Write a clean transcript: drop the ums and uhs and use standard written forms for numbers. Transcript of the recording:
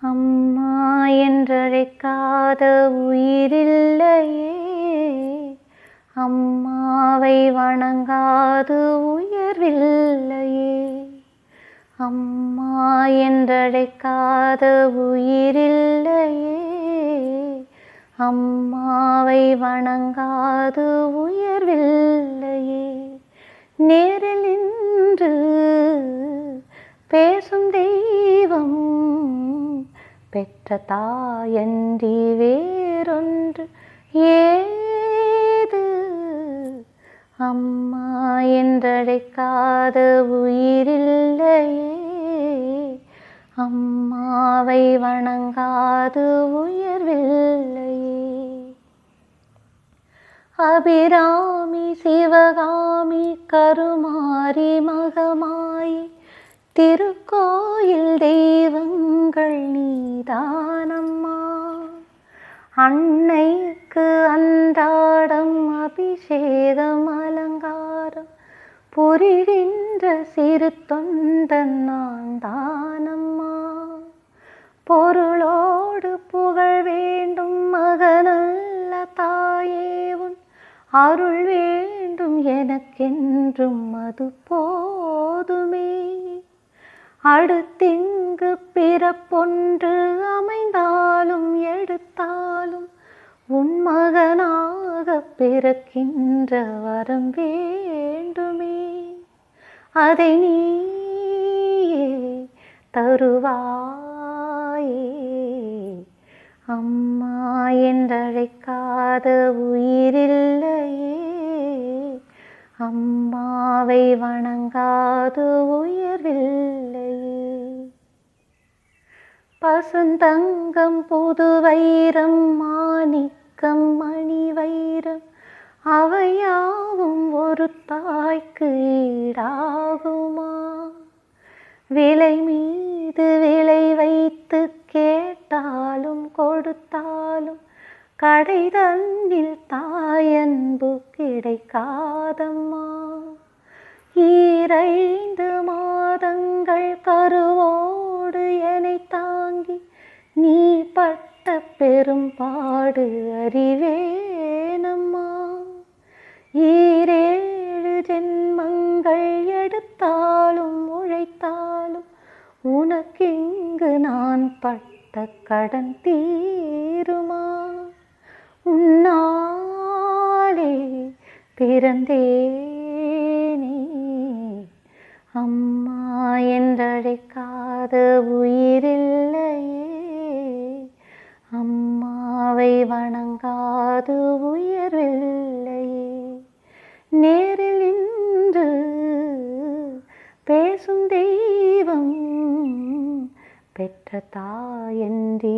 அம்மா என்றழைக்காத உயிரில்லையே, அம்மாவை வணங்காது உயர்வில்லையே. அம்மா என்றழைக்காத உயிரில்லையே, அம்மாவை வணங்காது உயர்வில்லையே. நேரில் நின்று பேசும் தெய்வம் பெற்ற தாயன்றி வேறொன்று ஏது. அம்மா என்றழைக்காத உயிரில்லையே, அம்மாவை வணங்காது உயர்வில்லையே. அபிராமி சிவகாமி கருமாரி மகமாயி திருக்கோயில் தெய்வங்கள் நீதானம்மா. அன்னைக்கு அன்றாடம் அபிஷேகம் அலங்காரம் புரிகின்ற சிறு தொண்டன் நான் தானம்மா. பொருளோடு புகழ் வேண்டும் மகனல்ல தாயே, உன் அருள் வேண்டும் எனக்கென்றும் அது போதுமே. அடுத்திங்கு பிறப்பொன்று அமைந்தாலும் எடுத்தாலும் உன் மகனாக பிறக்கின்ற வரம் வேண்டுமே. அதை நீயே தருவாயே. அம்மா என்றழைக்காத உயிரில்லையே, அம்மாவை வணங்காது உயர்வில்லையே. பசுந்தங்கம் புது வைரம் மாணிக்கம் மணி வைரம் அவையாவும் ஒரு தாய்க்கு ஈடாகுமா? விலை மீது விலை வைத்து கேட்டாலும் கொடுத்தாலும் கடை தன்னில் தாயன்பு கிடைக்காதம்மா. 2 மாதங்கள் கருவோடு என்னை தாங்கி நீ பட்ட பெரும்பாடு அறிவேனம்மா. 7 ஜென்மங்கள் எடுத்தாலும் உழைத்தாலும் உனக்கிங்கு நான் பட்ட கடன் தீருமா? உன்னாலே பிறந்தேனே, அம்மா என்றழைக்காத உயிரில்லையே, அம்மாவை வணங்காது உயர்வில்லையே. நேரில் நின்று பேசும் தெய்வம் பெற்ற தாயன்றி